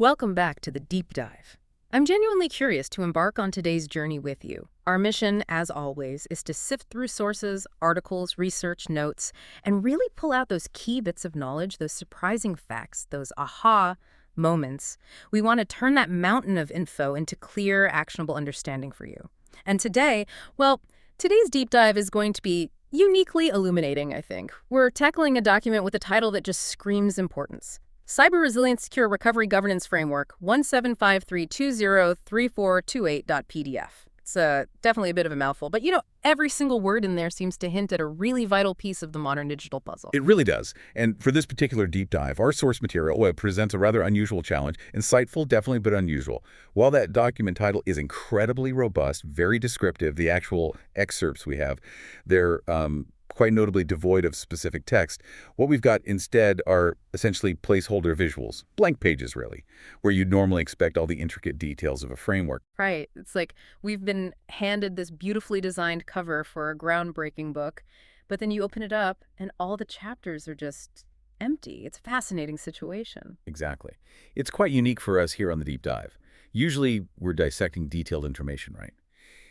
Welcome back to the Deep Dive. I'm genuinely curious to embark on today's journey with you. Our mission, as always, is to sift through sources, articles, research, notes, and really pull out those key bits of knowledge, those surprising facts, those aha moments. We want to turn that mountain of info into clear, actionable understanding for you. And today, well, today's deep dive is going to be uniquely illuminating, I think. We're tackling a document with a title that just screams importance. CyberResilience Secure Recovery Governance Framework 1753203428.pdf. It's definitely a bit of a mouthful, but every single word in there seems to hint at a really vital piece of the modern digital puzzle. It really does. And for this particular deep dive, our source material presents a rather unusual challenge. Insightful, definitely, but unusual. While that document title is incredibly robust, very descriptive, the actual excerpts we have, they're quite notably devoid of specific text. What we've got instead are essentially placeholder visuals, blank pages really, where you'd normally expect all the intricate details of a framework. Right. It's like we've been handed this beautifully designed cover for a groundbreaking book, but then you open it up and all the chapters are just empty. It's a fascinating situation. Exactly. It's quite unique for us here on the Deep Dive. Usually we're dissecting detailed information, right?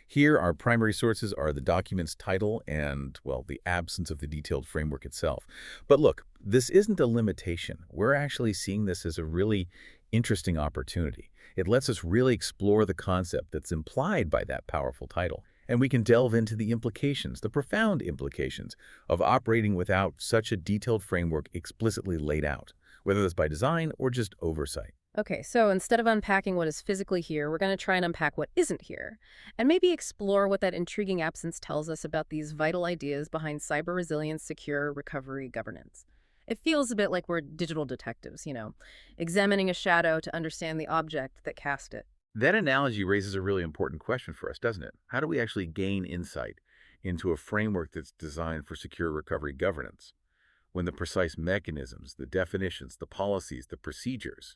Here, our primary sources are the document's title and, well, the absence of the detailed framework itself. But look, this isn't a limitation. We're actually seeing this as a really interesting opportunity. It lets us really explore the concept that's implied by that powerful title. And we can delve into the implications, the profound implications of operating without such a detailed framework explicitly laid out, whether that's by design or just oversight. Okay, so instead of unpacking what is physically here, we're going to try and unpack what isn't here, and maybe explore what that intriguing absence tells us about these vital ideas behind cyber resilience, secure recovery, governance. It feels a bit like we're digital detectives, examining a shadow to understand the object that cast it. That analogy raises a really important question for us, doesn't it? How do we actually gain insight into a framework that's designed for secure recovery governance when the precise mechanisms, the definitions, the policies, the procedures,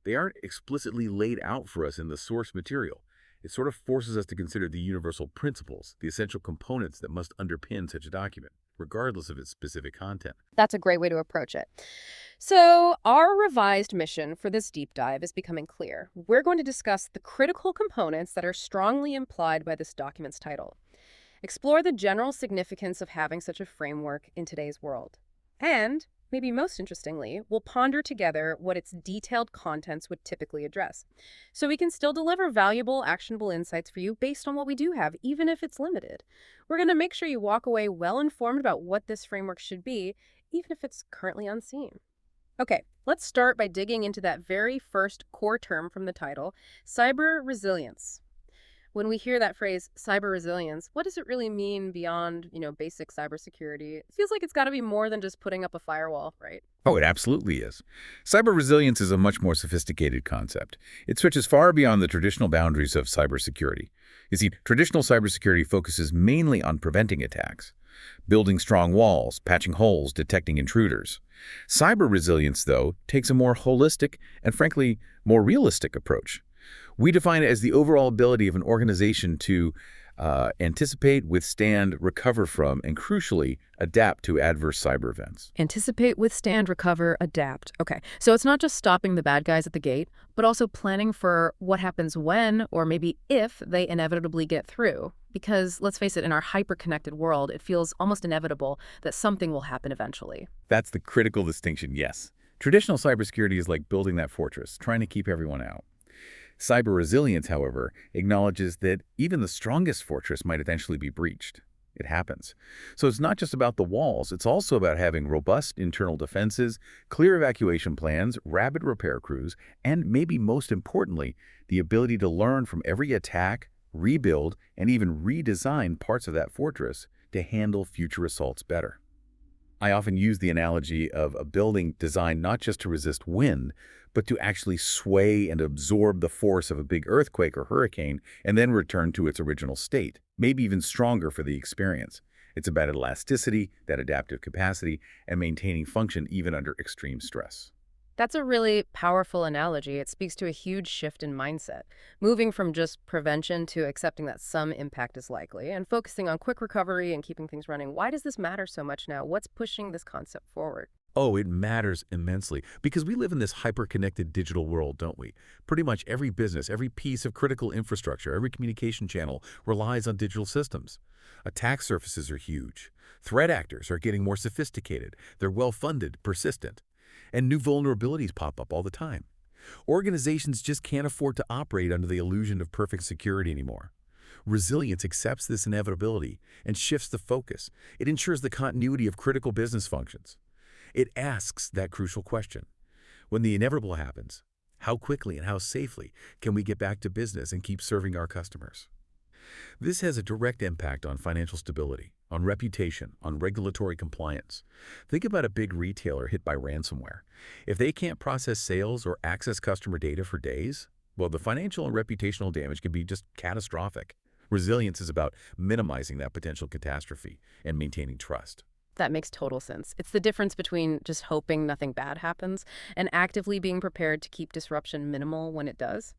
they aren't explicitly laid out for us in the source material? It sort of forces us to consider the universal principles, the essential components that must underpin such a document, regardless of its specific content. That's a great way to approach it. So our revised mission for this deep dive is becoming clear. We're going to discuss the critical components that are strongly implied by this document's title, explore the general significance of having such a framework in today's world, and maybe most interestingly, we'll ponder together what its detailed contents would typically address, so we can still deliver valuable, actionable insights for you based on what we do have, even if it's limited. We're going to make sure you walk away well-informed about what this framework should be, even if it's currently unseen. Okay, let's start by digging into that very first core term from the title, cyber resilience. When we hear that phrase, cyber resilience, what does it really mean beyond, basic cybersecurity? It feels like it's got to be more than just putting up a firewall, right? Oh, it absolutely is. Cyber resilience is a much more sophisticated concept. It stretches far beyond the traditional boundaries of cybersecurity. You see, traditional cybersecurity focuses mainly on preventing attacks, building strong walls, patching holes, detecting intruders. Cyber resilience, though, takes a more holistic and, frankly, more realistic approach. We define it as the overall ability of an organization to anticipate, withstand, recover from, and crucially, adapt to adverse cyber events. Anticipate, withstand, recover, adapt. Okay, so it's not just stopping the bad guys at the gate, but also planning for what happens when, or maybe if, they inevitably get through. Because, let's face it, in our hyper-connected world, it feels almost inevitable that something will happen eventually. That's the critical distinction, yes. Traditional cybersecurity is like building that fortress, trying to keep everyone out. Cyber resilience, however, acknowledges that even the strongest fortress might eventually be breached. It happens. So it's not just about the walls, it's also about having robust internal defenses, clear evacuation plans, rapid repair crews, and maybe most importantly, the ability to learn from every attack, rebuild, and even redesign parts of that fortress to handle future assaults better. I often use the analogy of a building designed not just to resist wind, but to actually sway and absorb the force of a big earthquake or hurricane and then return to its original state, maybe even stronger for the experience. It's about elasticity, that adaptive capacity, and maintaining function even under extreme stress. That's a really powerful analogy. It speaks to a huge shift in mindset, moving from just prevention to accepting that some impact is likely and focusing on quick recovery and keeping things running. Why does this matter so much now? What's pushing this concept forward? Oh, it matters immensely because we live in this hyper-connected digital world, don't we? Pretty much every business, every piece of critical infrastructure, every communication channel relies on digital systems. Attack surfaces are huge. Threat actors are getting more sophisticated. They're well-funded, persistent. And new vulnerabilities pop up all the time. Organizations just can't afford to operate under the illusion of perfect security anymore. Resilience accepts this inevitability and shifts the focus. It ensures the continuity of critical business functions. It asks that crucial question. When the inevitable happens, how quickly and how safely can we get back to business and keep serving our customers? This has a direct impact on financial stability, on reputation, on regulatory compliance. Think about a big retailer hit by ransomware. If they can't process sales or access customer data for days, well, the financial and reputational damage can be just catastrophic. Resilience is about minimizing that potential catastrophe and maintaining trust. That makes total sense. It's the difference between just hoping nothing bad happens and actively being prepared to keep disruption minimal when it does.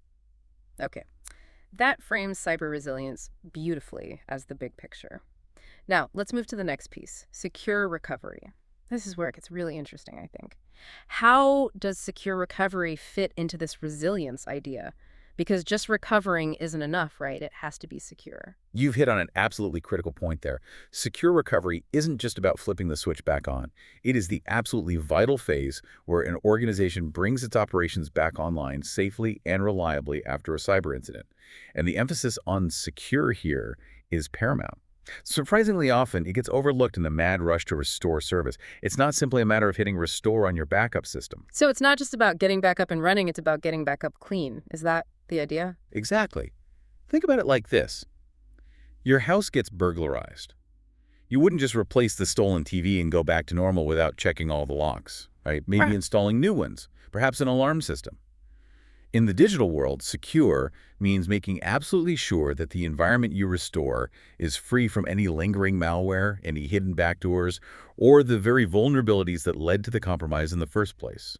Okay, that frames cyber resilience beautifully as the big picture. Now, let's move to the next piece, secure recovery. This is where it gets really interesting, I think. How does secure recovery fit into this resilience idea? Because just recovering isn't enough, right? It has to be secure. You've hit on an absolutely critical point there. Secure recovery isn't just about flipping the switch back on. It is the absolutely vital phase where an organization brings its operations back online safely and reliably after a cyber incident. And the emphasis on secure here is paramount. Surprisingly often, it gets overlooked in the mad rush to restore service. It's not simply a matter of hitting restore on your backup system. So it's not just about getting back up and running, it's about getting back up clean. Is that the idea? Exactly. Think about it like this. Your house gets burglarized. You wouldn't just replace the stolen TV and go back to normal without checking all the locks, right? Maybe Right. installing new ones, perhaps an alarm system. In the digital world, secure means making absolutely sure that the environment you restore is free from any lingering malware, any hidden backdoors, or the very vulnerabilities that led to the compromise in the first place.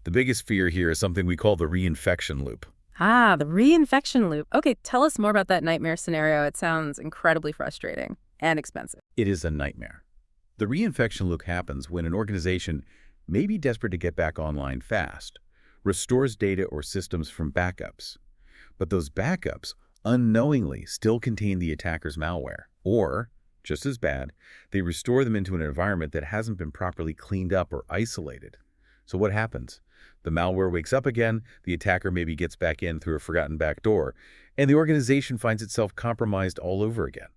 The biggest fear here is something we call the reinfection loop. Ah, the reinfection loop. Okay, tell us more about that nightmare scenario. It sounds incredibly frustrating and expensive. It is a nightmare. The reinfection loop happens when an organization may be desperate to get back online fast, restores data or systems from backups. But those backups unknowingly still contain the attacker's malware. Or, just as bad, they restore them into an environment that hasn't been properly cleaned up or isolated. So what happens? The malware wakes up again, the attacker maybe gets back in through a forgotten back door, and the organization finds itself compromised all over again,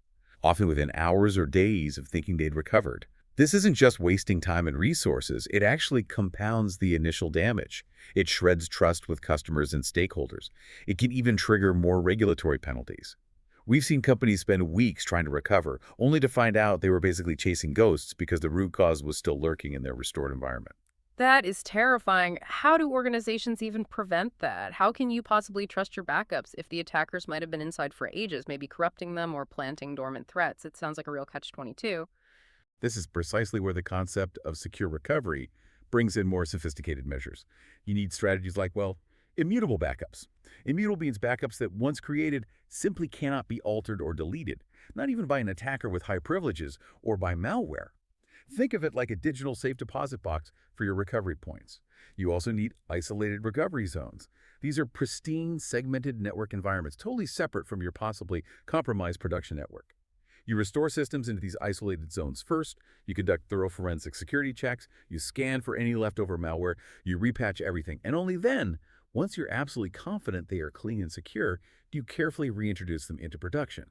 often within hours or days of thinking they'd recovered. This isn't just wasting time and resources, it actually compounds the initial damage. It shreds trust with customers and stakeholders. It can even trigger more regulatory penalties. We've seen companies spend weeks trying to recover, only to find out they were basically chasing ghosts because the root cause was still lurking in their restored environment. That is terrifying. How do organizations even prevent that? How can you possibly trust your backups if the attackers might have been inside for ages, maybe corrupting them or planting dormant threats? It sounds like a real catch-22. This is precisely where the concept of secure recovery brings in more sophisticated measures. You need strategies like, well, immutable backups. Immutable means backups that once created simply cannot be altered or deleted, not even by an attacker with high privileges or by malware. Think of it like a digital safe deposit box for your recovery points. You also need isolated recovery zones. These are pristine, segmented network environments, totally separate from your possibly compromised production network. You restore systems into these isolated zones first, you conduct thorough forensic security checks, you scan for any leftover malware, you repatch everything, and only then, once you're absolutely confident they are clean and secure, do you carefully reintroduce them into production.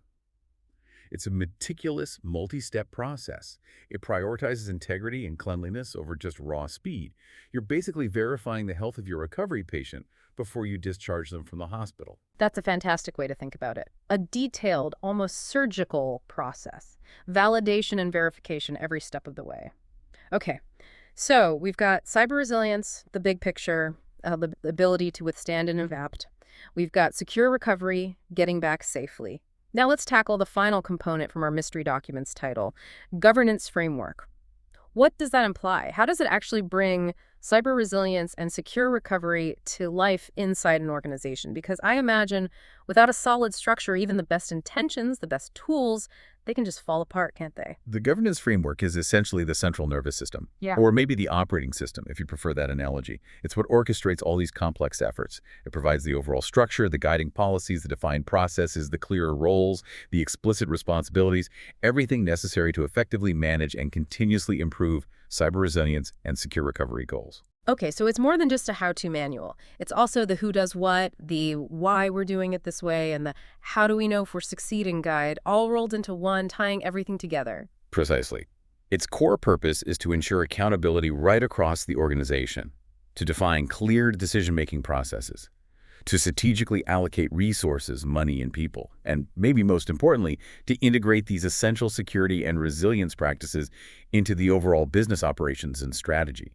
It's a meticulous, multi-step process. It prioritizes integrity and cleanliness over just raw speed. You're basically verifying the health of your recovery patient before you discharge them from the hospital. That's a fantastic way to think about it. A detailed, almost surgical process. Validation and verification every step of the way. Okay, so we've got cyber resilience, the big picture, the ability to withstand and adapt. We've got secure recovery, getting back safely. Now let's tackle the final component from our mystery documents title, governance framework. What does that imply? How does it actually bring cyber resilience and secure recovery to life inside an organization? Because I imagine without a solid structure, even the best intentions, the best tools, They can just fall apart, can't they? The governance framework is essentially the central nervous system, Yeah. or maybe the operating system, if you prefer that analogy. It's what orchestrates all these complex efforts. It provides the overall structure, the guiding policies, the defined processes, the clearer roles, the explicit responsibilities, everything necessary to effectively manage and continuously improve cyber resilience and secure recovery goals. Okay, so it's more than just a how-to manual. It's also the who does what, the why we're doing it this way, and the how do we know if we're succeeding guide, all rolled into one, tying everything together. Precisely. Its core purpose is to ensure accountability right across the organization, to define clear decision-making processes, to strategically allocate resources, money, and people, and maybe most importantly, to integrate these essential security and resilience practices into the overall business operations and strategy.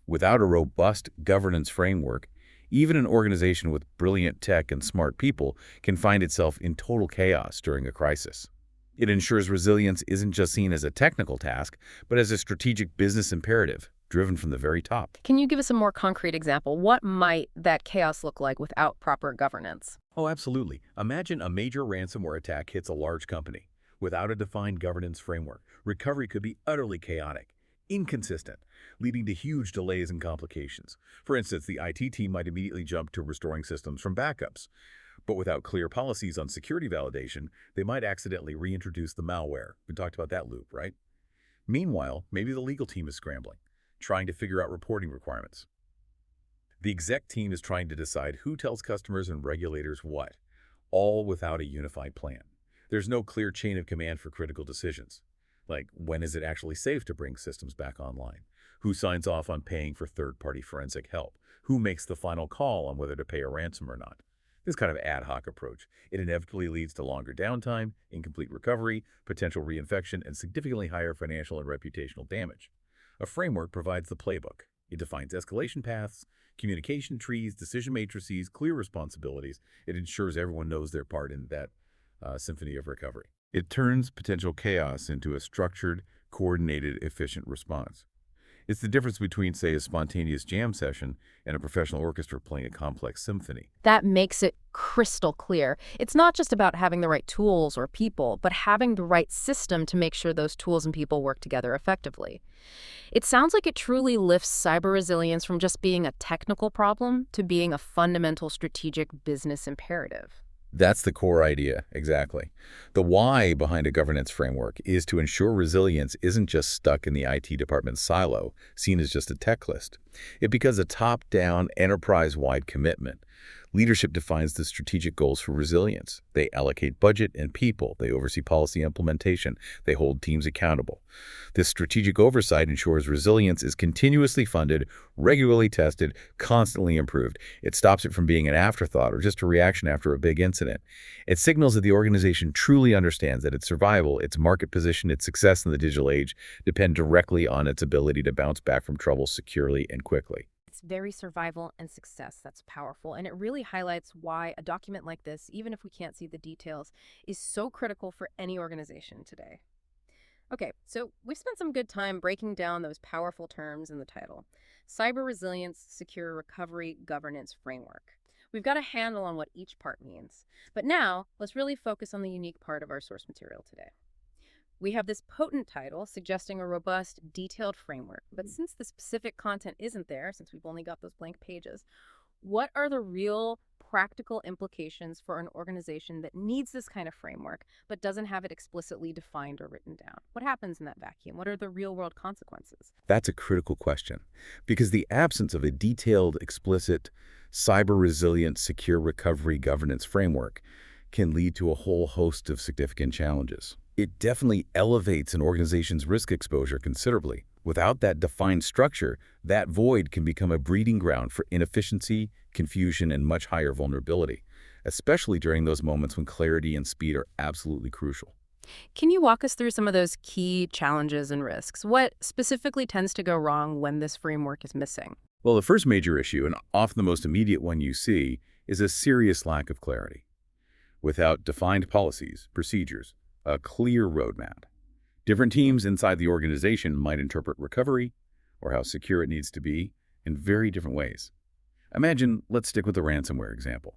Without a robust governance framework, even an organization with brilliant tech and smart people can find itself in total chaos during a crisis. It ensures resilience isn't just seen as a technical task, but as a strategic business imperative driven from the very top. Can you give us a more concrete example? What might that chaos look like without proper governance? Oh, absolutely. Imagine a major ransomware attack hits a large company. Without a defined governance framework, recovery could be utterly chaotic, inconsistent, leading to huge delays and complications. For instance, the IT team might immediately jump to restoring systems from backups. But without clear policies on security validation, they might accidentally reintroduce the malware. We talked about that loop, right? Meanwhile, maybe the legal team is scrambling, trying to figure out reporting requirements. The exec team is trying to decide who tells customers and regulators what, all without a unified plan. There's no clear chain of command for critical decisions. Like, when is it actually safe to bring systems back online? Who signs off on paying for third-party forensic help? Who makes the final call on whether to pay a ransom or not? This kind of ad hoc approach, it inevitably leads to longer downtime, incomplete recovery, potential reinfection, and significantly higher financial and reputational damage. A framework provides the playbook. It defines escalation paths, communication trees, decision matrices, clear responsibilities. It ensures everyone knows their part in that symphony of recovery. It turns potential chaos into a structured, coordinated, efficient response. It's the difference between, say, a spontaneous jam session and a professional orchestra playing a complex symphony. That makes it crystal clear. It's not just about having the right tools or people, but having the right system to make sure those tools and people work together effectively. It sounds like it truly lifts cyber resilience from just being a technical problem to being a fundamental strategic business imperative. That's the core idea, exactly. The why behind a governance framework is to ensure resilience isn't just stuck in the IT department's silo, seen as just a tech list. It becomes a top-down, enterprise-wide commitment. Leadership defines the strategic goals for resilience. They allocate budget and people. They oversee policy implementation. They hold teams accountable. This strategic oversight ensures resilience is continuously funded, regularly tested, constantly improved. It stops it from being an afterthought or just a reaction after a big incident. It signals that the organization truly understands that its survival, its market position, its success in the digital age depend directly on its ability to bounce back from trouble securely and quickly. It's very survival and success that's powerful, and it really highlights why a document like this, even if we can't see the details, is so critical for any organization today. Okay, so we've spent some good time breaking down those powerful terms in the title. Cyber Resilience, Secure Recovery, Governance Framework. We've got a handle on what each part means. But now, let's really focus on the unique part of our source material today. We have this potent title suggesting a robust, detailed framework. But since the specific content isn't there, since we've only got those blank pages, what are the real practical implications for an organization that needs this kind of framework but doesn't have it explicitly defined or written down? What happens in that vacuum? What are the real-world consequences? That's a critical question, because the absence of a detailed, explicit, cyber-resilient, secure recovery governance framework can lead to a whole host of significant challenges. It definitely elevates an organization's risk exposure considerably. Without that defined structure, that void can become a breeding ground for inefficiency, confusion, and much higher vulnerability, especially during those moments when clarity and speed are absolutely crucial. Can you walk us through some of those key challenges and risks? What specifically tends to go wrong when this framework is missing? Well, the first major issue, and often the most immediate one you see, is a serious lack of clarity. Without defined policies, procedures, a clear roadmap, different teams inside the organization might interpret recovery or how secure it needs to be in very different ways. Imagine, let's stick with the ransomware example.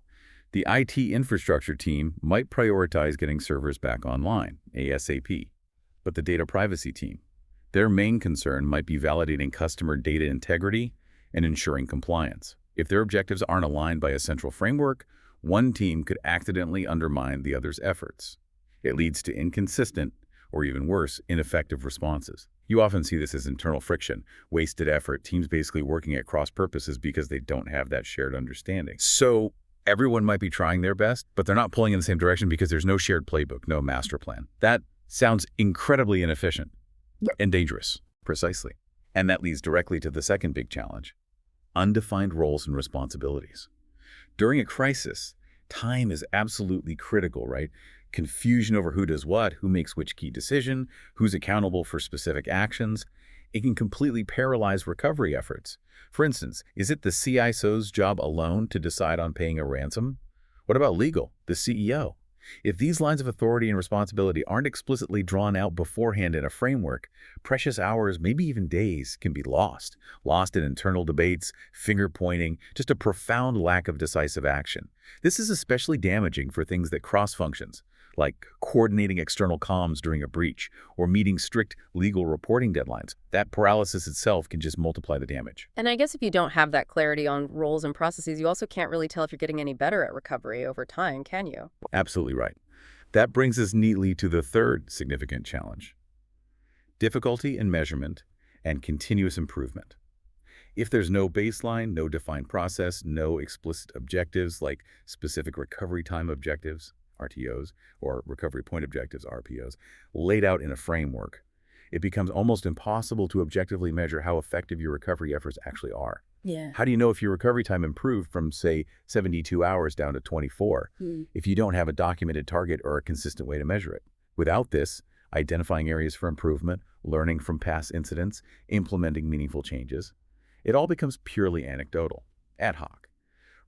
The IT infrastructure team might prioritize getting servers back online, ASAP. But the data privacy team, their main concern might be validating customer data integrity and ensuring compliance. If their objectives aren't aligned by a central framework, one team could accidentally undermine the other's efforts. It leads to inconsistent, or even worse, ineffective responses. You often see this as internal friction, wasted effort, teams basically working at cross purposes because they don't have that shared understanding. So everyone might be trying their best, but they're not pulling in the same direction because there's no shared playbook, no master plan. That sounds incredibly inefficient and dangerous. Precisely. And that leads directly to the second big challenge: undefined roles and responsibilities. During a crisis, time is absolutely critical, right? Confusion over who does what, who makes which key decision, who's accountable for specific actions. It can completely paralyze recovery efforts. For instance, is it the CISO's job alone to decide on paying a ransom? What about legal, the CEO? If these lines of authority and responsibility aren't explicitly drawn out beforehand in a framework, precious hours, maybe even days, can be lost. Lost in internal debates, finger-pointing, just a profound lack of decisive action. This is especially damaging for things that cross functions, like coordinating external comms during a breach or meeting strict legal reporting deadlines. That paralysis itself can just multiply the damage. And I guess if you don't have that clarity on roles and processes, you also can't really tell if you're getting any better at recovery over time, can you? Absolutely right. That brings us neatly to the third significant challenge: difficulty in measurement and continuous improvement. If there's no baseline, no defined process, no explicit objectives like specific recovery time objectives, RTOs, or recovery point objectives, RPOs, laid out in a framework, it becomes almost impossible to objectively measure how effective your recovery efforts actually are. Yeah. How do you know if your recovery time improved from, say, 72 hours down to 24 if you don't have a documented target or a consistent way to measure it? Without this, identifying areas for improvement, learning from past incidents, implementing meaningful changes, it all becomes purely anecdotal, ad hoc.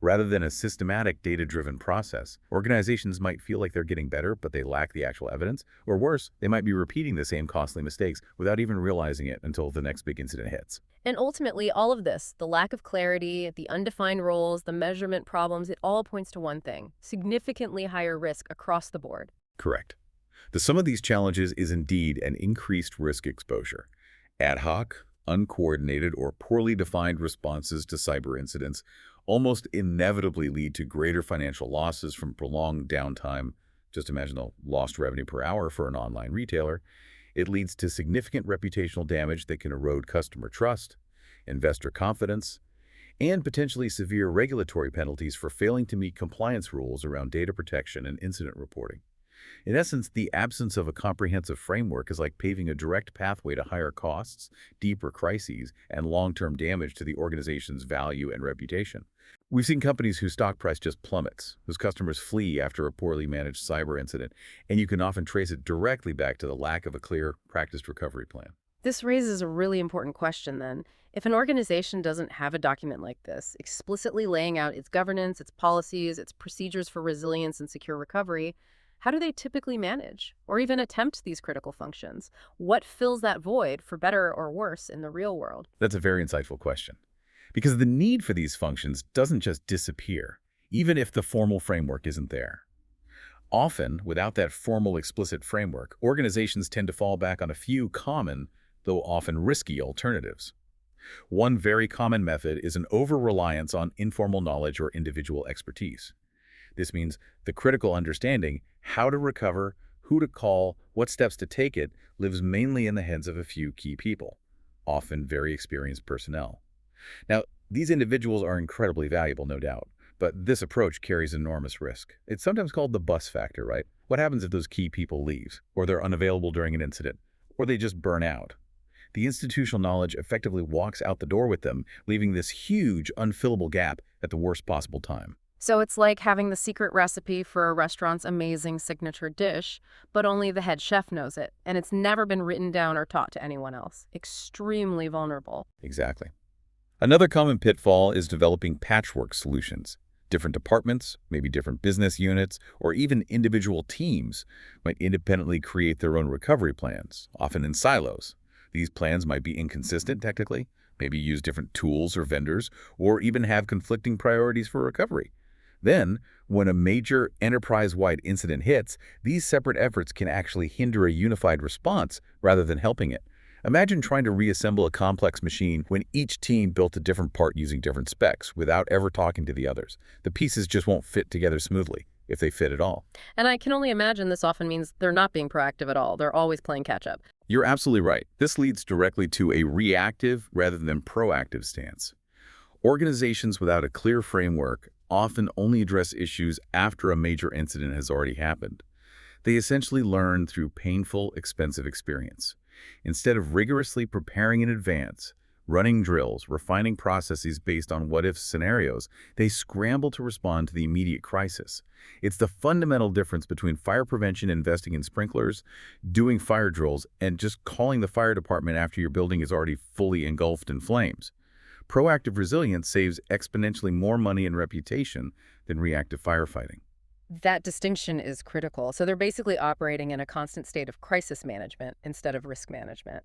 Rather than a systematic, data-driven process, organizations might feel like they're getting better, but they lack the actual evidence. Or worse, they might be repeating the same costly mistakes without even realizing it until the next big incident hits. And ultimately, all of this, the lack of clarity, the undefined roles, the measurement problems, it all points to one thing: significantly higher risk across the board. Correct. The sum of these challenges is indeed an increased risk exposure. Ad hoc, uncoordinated, or poorly defined responses to cyber incidents almost inevitably lead to greater financial losses from prolonged downtime. Just imagine the lost revenue per hour for an online retailer. It leads to significant reputational damage that can erode customer trust, investor confidence, and potentially severe regulatory penalties for failing to meet compliance rules around data protection and incident reporting. In essence, the absence of a comprehensive framework is like paving a direct pathway to higher costs, deeper crises, and long-term damage to the organization's value and reputation. We've seen companies whose stock price just plummets, whose customers flee after a poorly managed cyber incident, and you can often trace it directly back to the lack of a clear, practiced recovery plan. This raises a really important question then. If an organization doesn't have a document like this, explicitly laying out its governance, its policies, its procedures for resilience and secure recovery, how do they typically manage or even attempt these critical functions? What fills that void, for better or worse, in the real world? That's a very insightful question, because the need for these functions doesn't just disappear, even if the formal framework isn't there. Often, without that formal explicit framework, organizations tend to fall back on a few common, though often risky, alternatives. One very common method is an over-reliance on informal knowledge or individual expertise. This means the critical understanding, how to recover, who to call, what steps to take it, lives mainly in the heads of a few key people, often very experienced personnel. Now, these individuals are incredibly valuable, no doubt, but this approach carries enormous risk. It's sometimes called the bus factor, right? What happens if those key people leave, or they're unavailable during an incident, or they just burn out? The institutional knowledge effectively walks out the door with them, leaving this huge, unfillable gap at the worst possible time. So it's like having the secret recipe for a restaurant's amazing signature dish, but only the head chef knows it, and it's never been written down or taught to anyone else. Extremely vulnerable. Exactly. Another common pitfall is developing patchwork solutions. Different departments, maybe different business units, or even individual teams might independently create their own recovery plans, often in silos. These plans might be inconsistent technically, maybe use different tools or vendors, or even have conflicting priorities for recovery. Then, when a major enterprise-wide incident hits, these separate efforts can actually hinder a unified response rather than helping it. Imagine trying to reassemble a complex machine when each team built a different part using different specs without ever talking to the others. The pieces just won't fit together smoothly, if they fit at all. And I can only imagine this often means they're not being proactive at all. They're always playing catch up. You're absolutely right. This leads directly to a reactive rather than proactive stance. Organizations without a clear framework often only address issues after a major incident has already happened. They essentially learn through painful, expensive experience. Instead of rigorously preparing in advance, running drills, refining processes based on what-if scenarios, they scramble to respond to the immediate crisis. It's the fundamental difference between fire prevention investing in sprinklers, doing fire drills, and just calling the fire department after your building is already fully engulfed in flames. Proactive resilience saves exponentially more money and reputation than reactive firefighting. That distinction is critical. So they're basically operating in a constant state of crisis management instead of risk management.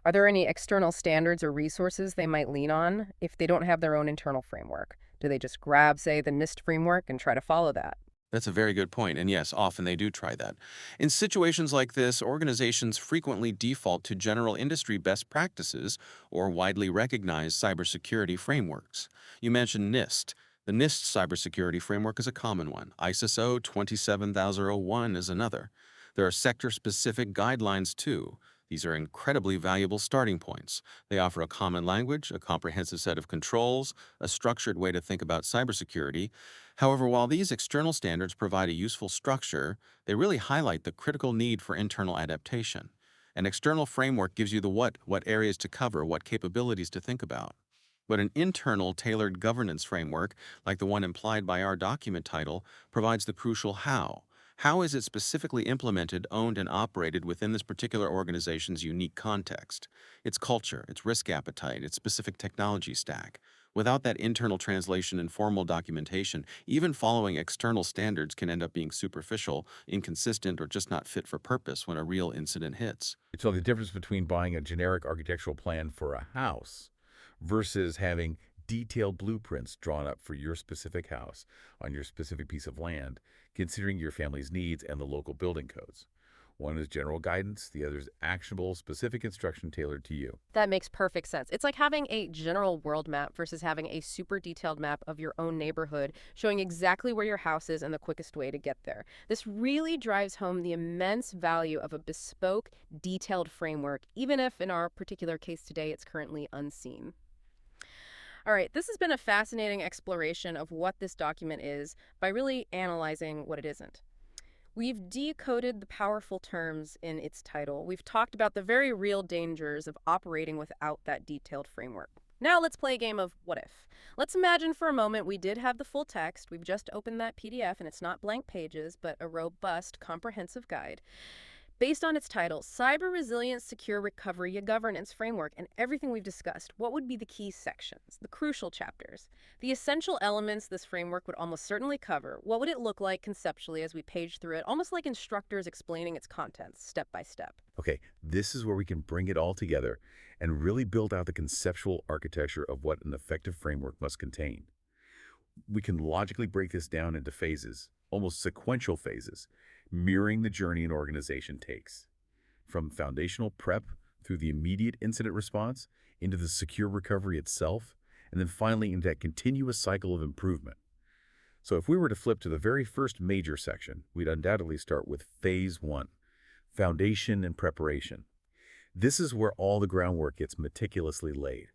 Are there any external standards or resources they might lean on if they don't have their own internal framework? Do they just grab, say, the NIST framework and try to follow that? That's a very good point, and yes, often they do try that. In situations like this, organizations frequently default to general industry best practices or widely recognized cybersecurity frameworks. You mentioned NIST. The NIST cybersecurity framework is a common one. ISO 27001 is another. There are sector-specific guidelines too. These are incredibly valuable starting points. They offer a common language, a comprehensive set of controls, a structured way to think about cybersecurity. However, while these external standards provide a useful structure, they really highlight the critical need for internal adaptation. An external framework gives you the what areas to cover, what capabilities to think about. But an internal tailored governance framework, like the one implied by our document title, provides the crucial how. How is it specifically implemented, owned, and operated within this particular organization's unique context? Its culture, its risk appetite, its specific technology stack. Without that internal translation and formal documentation, even following external standards can end up being superficial, inconsistent, or just not fit for purpose when a real incident hits. So the difference between buying a generic architectural plan for a house versus having detailed blueprints drawn up for your specific house on your specific piece of land, considering your family's needs and the local building codes. One is general guidance, the other is actionable, specific instruction tailored to you. That makes perfect sense. It's like having a general world map versus having a super detailed map of your own neighborhood showing exactly where your house is and the quickest way to get there. This really drives home the immense value of a bespoke, detailed framework, even if in our particular case today it's currently unseen. All right, this has been a fascinating exploration of what this document is by really analyzing what it isn't. We've decoded the powerful terms in its title. We've talked about the very real dangers of operating without that detailed framework. Now let's play a game of what if. Let's imagine for a moment we did have the full text. We've just opened that PDF and it's not blank pages, but a robust, comprehensive guide. Based on its title, Cyber Resilience Secure Recovery, a Governance Framework, and everything we've discussed, what would be the key sections, the crucial chapters? The essential elements this framework would almost certainly cover. What would it look like conceptually as we page through it, almost like instructors explaining its contents, step by step? Okay, this is where we can bring it all together and really build out the conceptual architecture of what an effective framework must contain. We can logically break this down into phases, almost sequential phases, mirroring the journey an organization takes. From foundational prep through the immediate incident response, into the secure recovery itself, and then finally into that continuous cycle of improvement. So if we were to flip to the very first major section, we'd undoubtedly start with Phase 1, Foundation and Preparation. This is where all the groundwork gets meticulously laid,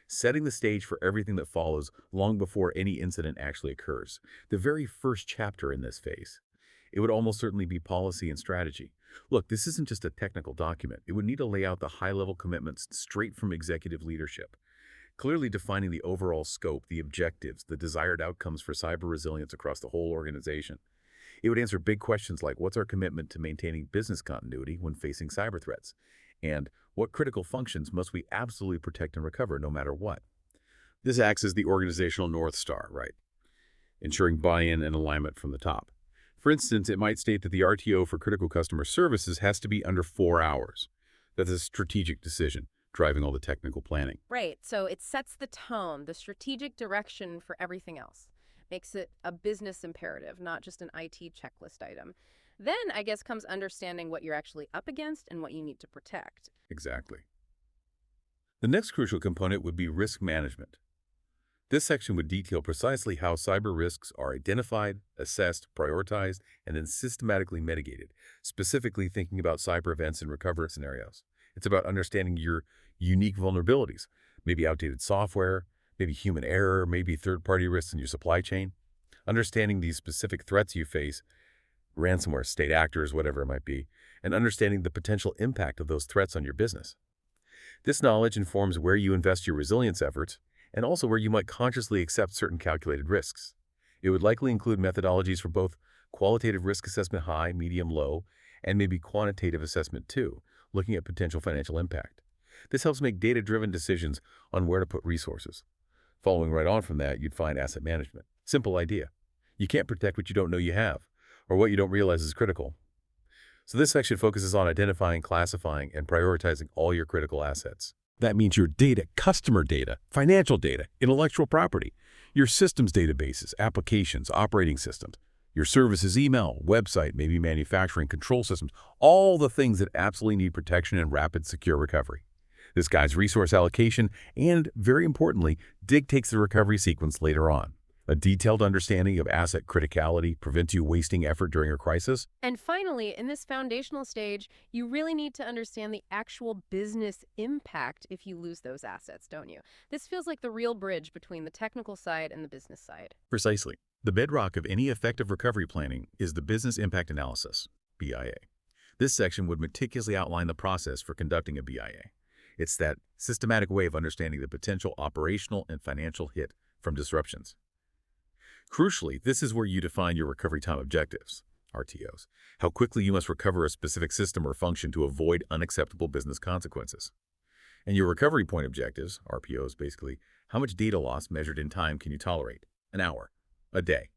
setting the stage for everything that follows long before any incident actually occurs. The very first chapter in this phase. It would almost certainly be policy and strategy. Look, this isn't just a technical document. It would need to lay out the high-level commitments straight from executive leadership, clearly defining the overall scope, the objectives, the desired outcomes for cyber resilience across the whole organization. It would answer big questions like what's our commitment to maintaining business continuity when facing cyber threats? And what critical functions must we absolutely protect and recover no matter what? This acts as the organizational North Star, right? Ensuring buy-in and alignment from the top. For instance, it might state that the RTO for critical customer services has to be under 4 hours. That's a strategic decision, driving all the technical planning. Right, so it sets the tone, the strategic direction for everything else. Makes it a business imperative, not just an IT checklist item. Then, I guess, comes understanding what you're actually up against and what you need to protect. Exactly. The next crucial component would be risk management. This section would detail precisely how cyber risks are identified, assessed, prioritized, and then systematically mitigated, specifically thinking about cyber events and recovery scenarios. It's about understanding your unique vulnerabilities, maybe outdated software, maybe human error, maybe third-party risks in your supply chain. Understanding these specific threats you face, ransomware, state actors, whatever it might be, and understanding the potential impact of those threats on your business. This knowledge informs where you invest your resilience efforts and also where you might consciously accept certain calculated risks. It would likely include methodologies for both qualitative risk assessment high, medium, low, and maybe quantitative assessment too, looking at potential financial impact. This helps make data-driven decisions on where to put resources. Following right on from that, you'd find asset management. Simple idea. You can't protect what you don't know you have, or what you don't realize is critical. So this section focuses on identifying, classifying, and prioritizing all your critical assets. That means your data, customer data, financial data, intellectual property, your systems databases, applications, operating systems, your services, email, website, maybe manufacturing, control systems, all the things that absolutely need protection and rapid, secure recovery. This guides resource allocation and, very importantly, dictates the recovery sequence later on. A detailed understanding of asset criticality prevents you wasting effort during a crisis. And finally, in this foundational stage, you really need to understand the actual business impact if you lose those assets, don't you? This feels like the real bridge between the technical side and the business side. Precisely. The bedrock of any effective recovery planning is the Business Impact Analysis, BIA. This section would meticulously outline the process for conducting a BIA. It's that systematic way of understanding the potential operational and financial hit from disruptions. Crucially, this is where you define your recovery time objectives, RTOs, how quickly you must recover a specific system or function to avoid unacceptable business consequences. And your recovery point objectives, RPOs, basically, how much data loss measured in time can you tolerate? An hour, a day.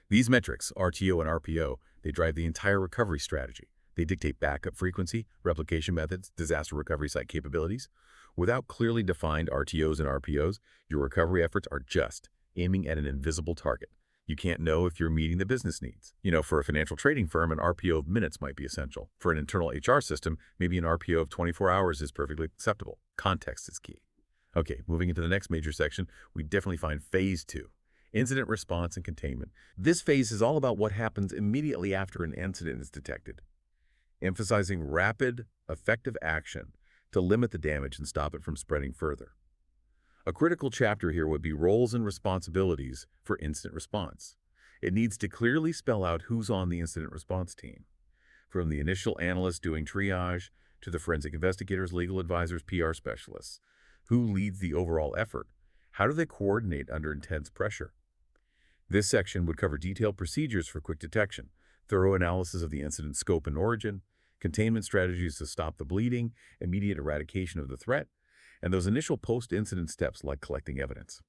These metrics, RTO and RPO, they drive the entire recovery strategy. They dictate backup frequency, replication methods, disaster recovery site capabilities. Without clearly defined RTOs and RPOs, your recovery efforts are just aiming at an invisible target. You can't know if you're meeting the business needs. For a financial trading firm, an RPO of minutes might be essential. For an internal HR system, maybe an RPO of 24 hours is perfectly acceptable. Context is key. Okay, moving into the next major section, we definitely find Phase 2, Incident Response and Containment. This phase is all about what happens immediately after an incident is detected, emphasizing rapid, effective action to limit the damage and stop it from spreading further. A critical chapter here would be roles and responsibilities for incident response. It needs to clearly spell out who's on the incident response team, from the initial analyst doing triage to the forensic investigators, legal advisors, PR specialists. Who leads the overall effort? How do they coordinate under intense pressure? This section would cover detailed procedures for quick detection, thorough analysis of the incident scope and origin, containment strategies to stop the bleeding, immediate eradication of the threat, and those initial post-incident steps like collecting evidence.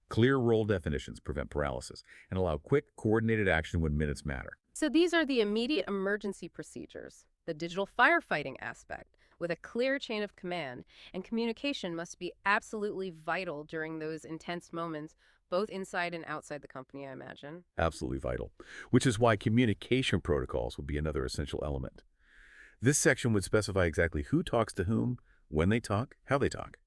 Clear role definitions prevent paralysis and allow quick, coordinated action when minutes matter. So these are the immediate emergency procedures, the digital firefighting aspect, with a clear chain of command, and communication must be absolutely vital during those intense moments, both inside and outside the company, I imagine. Absolutely vital, which is why communication protocols would be another essential element. This section would specify exactly who talks to whom, when they talk, how they talk,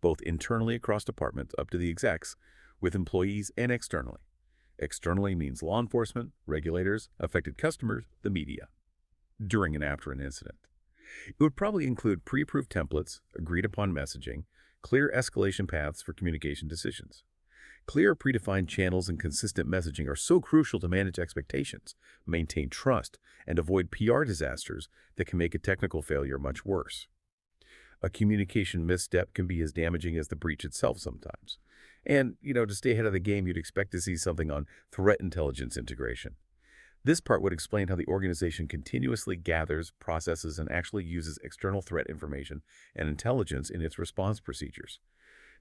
both internally across departments up to the execs, with employees and externally. Externally means law enforcement, regulators, affected customers, the media, during and after an incident. It would probably include pre-approved templates, agreed-upon messaging, clear escalation paths for communication decisions. Clear predefined channels and consistent messaging are so crucial to manage expectations, maintain trust, and avoid PR disasters that can make a technical failure much worse. A communication misstep can be as damaging as the breach itself sometimes. And, to stay ahead of the game, you'd expect to see something on threat intelligence integration. This part would explain how the organization continuously gathers, processes, and actually uses external threat information and intelligence in its response procedures.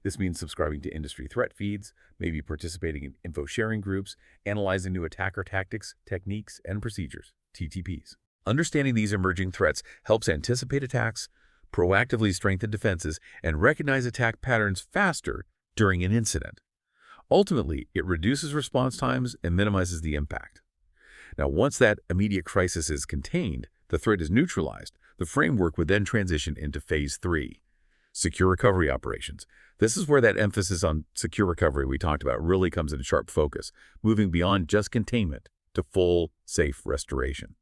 This means subscribing to industry threat feeds, maybe participating in info-sharing groups, analyzing new attacker tactics, techniques, and procedures, TTPs. Understanding these emerging threats helps anticipate attacks, proactively strengthen defenses, and recognize attack patterns faster during an incident. Ultimately, it reduces response times and minimizes the impact. Now, once that immediate crisis is contained, the threat is neutralized, the framework would then transition into Phase 3, secure recovery operations. This is where that emphasis on secure recovery we talked about really comes into sharp focus, moving beyond just containment to full, safe restoration.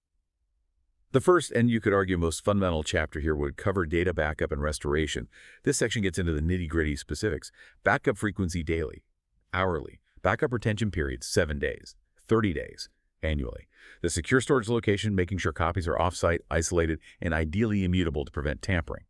The first, and you could argue most fundamental chapter here would cover data backup and restoration. This section gets into the nitty-gritty specifics. Backup frequency daily, hourly, backup retention periods 7 days, 30 days, annually. The secure storage location, making sure copies are off-site, isolated, and ideally immutable to prevent tampering.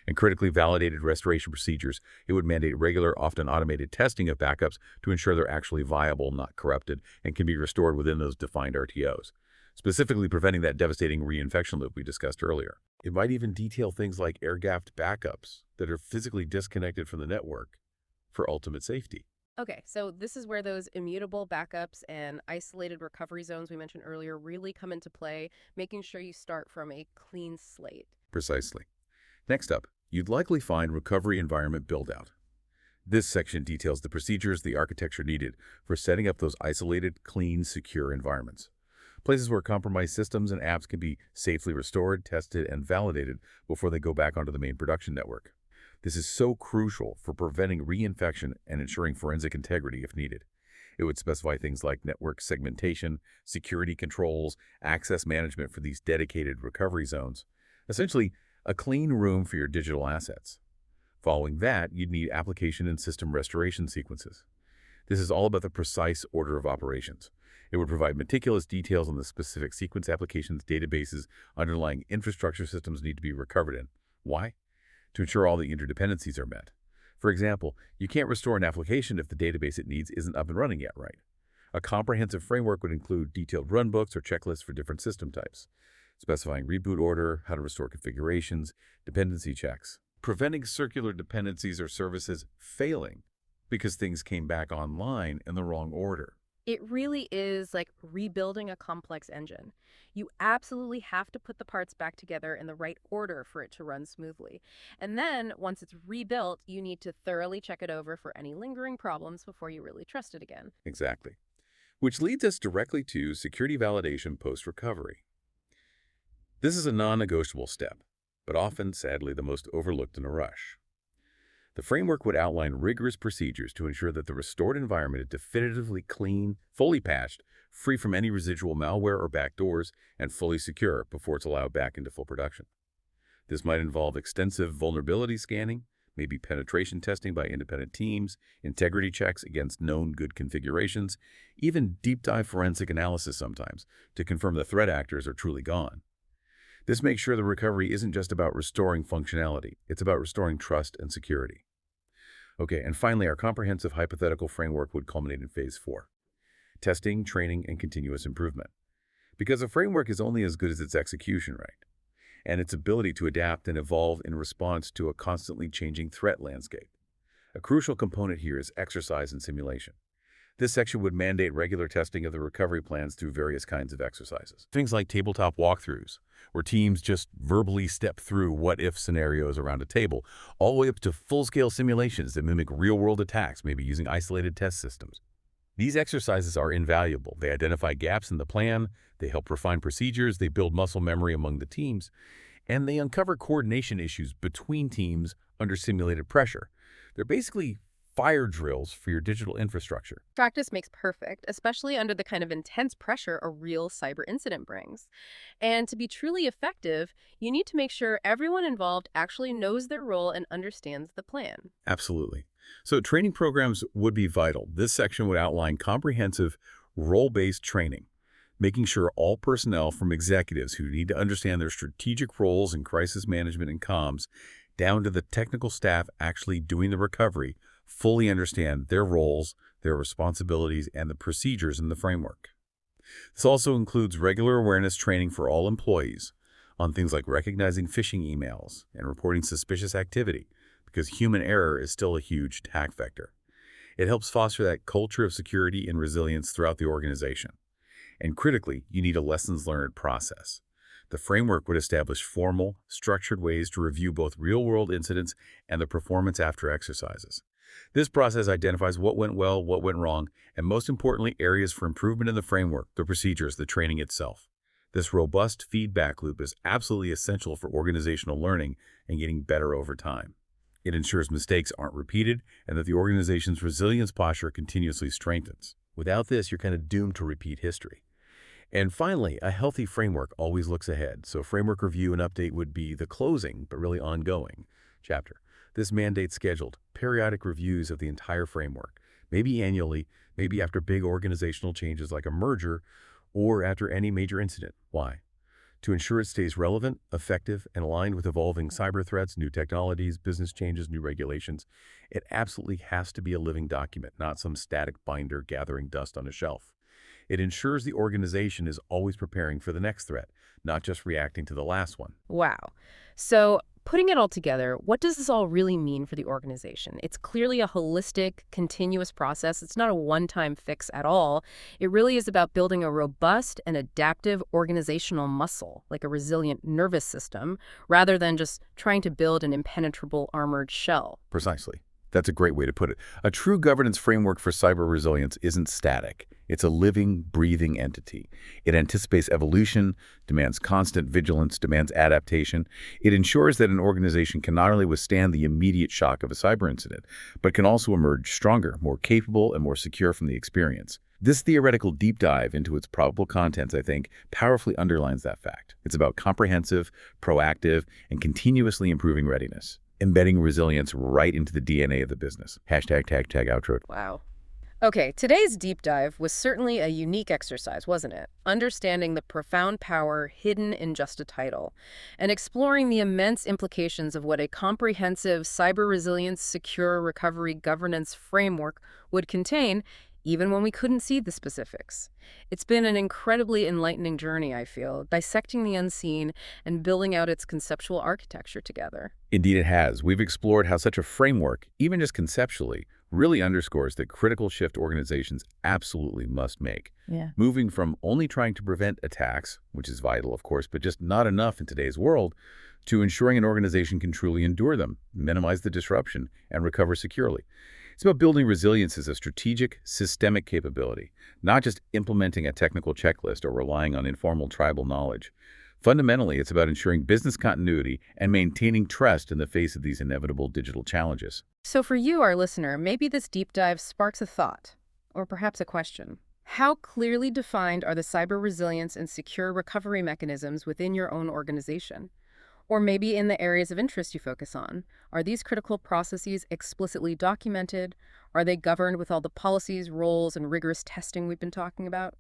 And critically validated restoration procedures. It would mandate regular, often automated testing of backups to ensure they're actually viable, not corrupted, and can be restored within those defined RTOs, specifically preventing that devastating reinfection loop we discussed earlier. It might even detail things like air-gapped backups that are physically disconnected from the network for ultimate safety. Okay, so this is where those immutable backups and isolated recovery zones we mentioned earlier really come into play, making sure you start from a clean slate. Precisely. Next up, you'd likely find recovery environment build-out. This section details the procedures, the architecture needed for setting up those isolated, clean, secure environments. Places where compromised systems and apps can be safely restored, tested, and validated before they go back onto the main production network. This is so crucial for preventing reinfection and ensuring forensic integrity if needed. It would specify things like network segmentation, security controls, access management for these dedicated recovery zones. Essentially, a clean room for your digital assets. Following that, you'd need application and system restoration sequences. This is all about the precise order of operations. It would provide meticulous details on the specific sequence applications, databases, underlying infrastructure systems need to be recovered in. Why? To ensure all the interdependencies are met. For example, you can't restore an application if the database it needs isn't up and running yet, right? A comprehensive framework would include detailed runbooks or checklists for different system types, specifying reboot order, how to restore configurations, dependency checks, preventing circular dependencies or services failing because things came back online in the wrong order. It really is like rebuilding a complex engine. You absolutely have to put the parts back together in the right order for it to run smoothly. And then, once it's rebuilt, you need to thoroughly check it over for any lingering problems before you really trust it again. Exactly. Which leads us directly to security validation post-recovery. This is a non-negotiable step, but often, sadly, the most overlooked in a rush. The framework would outline rigorous procedures to ensure that the restored environment is definitively clean, fully patched, free from any residual malware or backdoors, and fully secure before it's allowed back into full production. This might involve extensive vulnerability scanning, maybe penetration testing by independent teams, integrity checks against known good configurations, even deep dive forensic analysis sometimes to confirm the threat actors are truly gone. This makes sure the recovery isn't just about restoring functionality, it's about restoring trust and security. Okay, and finally, our comprehensive hypothetical framework would culminate in Phase 4, testing, training, and continuous improvement. Because a framework is only as good as its execution, right? And its ability to adapt and evolve in response to a constantly changing threat landscape. A crucial component here is exercise and simulation. This section would mandate regular testing of the recovery plans through various kinds of exercises. Things like tabletop walkthroughs, where teams just verbally step through what-if scenarios around a table, all the way up to full-scale simulations that mimic real-world attacks, maybe using isolated test systems. These exercises are invaluable. They identify gaps in the plan, they help refine procedures, they build muscle memory among the teams, and they uncover coordination issues between teams under simulated pressure. They're basically fire drills for your digital infrastructure. Practice makes perfect, especially under the kind of intense pressure a real cyber incident brings. And to be truly effective, you need to make sure everyone involved actually knows their role and understands the plan. Absolutely. So training programs would be vital. This section would outline comprehensive role-based training, making sure all personnel from executives who need to understand their strategic roles in crisis management and comms, down to the technical staff actually doing the recovery, fully understand their roles, their responsibilities, and the procedures in the framework. This also includes regular awareness training for all employees on things like recognizing phishing emails and reporting suspicious activity, because human error is still a huge attack vector. It helps foster that culture of security and resilience throughout the organization. And critically, you need a lessons learned process. The framework would establish formal, structured ways to review both real-world incidents and the performance after exercises. This process identifies what went well, what went wrong, and most importantly, areas for improvement in the framework, the procedures, the training itself. This robust feedback loop is absolutely essential for organizational learning and getting better over time. It ensures mistakes aren't repeated and that the organization's resilience posture continuously strengthens. Without this, you're kind of doomed to repeat history. And finally, a healthy framework always looks ahead. So framework review and update would be the closing, but really ongoing chapter. This mandates scheduled, periodic reviews of the entire framework, maybe annually, maybe after big organizational changes like a merger, or after any major incident. Why? To ensure it stays relevant, effective, and aligned with evolving cyber threats, new technologies, business changes, new regulations, it absolutely has to be a living document, not some static binder gathering dust on a shelf. It ensures the organization is always preparing for the next threat, not just reacting to the last one. Wow. So, putting it all together, what does this all really mean for the organization? It's clearly a holistic, continuous process. It's not a one-time fix at all. It really is about building a robust and adaptive organizational muscle, like a resilient nervous system, rather than just trying to build an impenetrable armored shell. Precisely. That's a great way to put it. A true governance framework for cyber resilience isn't static. It's a living, breathing entity. It anticipates evolution, demands constant vigilance, demands adaptation. It ensures that an organization can not only withstand the immediate shock of a cyber incident, but can also emerge stronger, more capable, and more secure from the experience. This theoretical deep dive into its probable contents, I think, powerfully underlines that fact. It's about comprehensive, proactive, and continuously improving readiness, embedding resilience right into the DNA of the business. Hashtag tag outro. Wow. Okay, today's deep dive was certainly a unique exercise, wasn't it? Understanding the profound power hidden in just a title and exploring the immense implications of what a comprehensive cyber resilience, secure recovery governance framework would contain, even when we couldn't see the specifics. It's been an incredibly enlightening journey, I feel, dissecting the unseen and building out its conceptual architecture together. Indeed it has. We've explored how such a framework, even just conceptually, really underscores the critical shift organizations absolutely must make. Yeah. Moving from only trying to prevent attacks, which is vital, of course, but just not enough in today's world, to ensuring an organization can truly endure them, minimize the disruption, and recover securely. It's about building resilience as a strategic, systemic capability, not just implementing a technical checklist or relying on informal tribal knowledge. Fundamentally, it's about ensuring business continuity and maintaining trust in the face of these inevitable digital challenges. So for you, our listener, maybe this deep dive sparks a thought, or perhaps a question. How clearly defined are the cyber resilience and secure recovery mechanisms within your own organization? Or maybe in the areas of interest you focus on. Are these critical processes explicitly documented? Are they governed with all the policies, roles, and rigorous testing we've been talking about?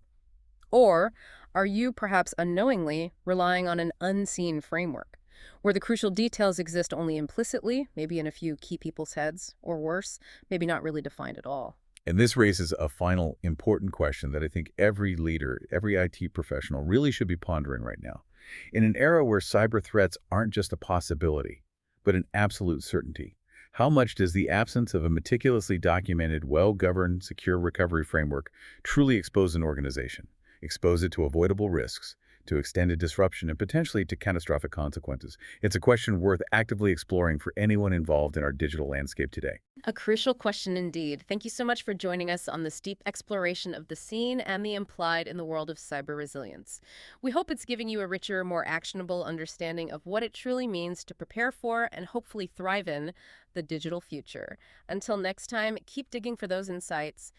Or are you perhaps unknowingly relying on an unseen framework, where the crucial details exist only implicitly, maybe in a few key people's heads, or worse, maybe not really defined at all? And this raises a final important question that I think every leader, every IT professional really should be pondering right now. In an era where cyber threats aren't just a possibility, but an absolute certainty, how much does the absence of a meticulously documented, well-governed, secure recovery framework truly expose an organization? Expose it to avoidable risks, to extended disruption, and potentially to catastrophic consequences? It's a question worth actively exploring for anyone involved in our digital landscape today. A crucial question indeed. Thank you so much for joining us on this deep exploration of the seen and the implied in the world of cyber resilience. We hope it's giving you a richer, more actionable understanding of what it truly means to prepare for and hopefully thrive in the digital future. Until next time, keep digging for those insights.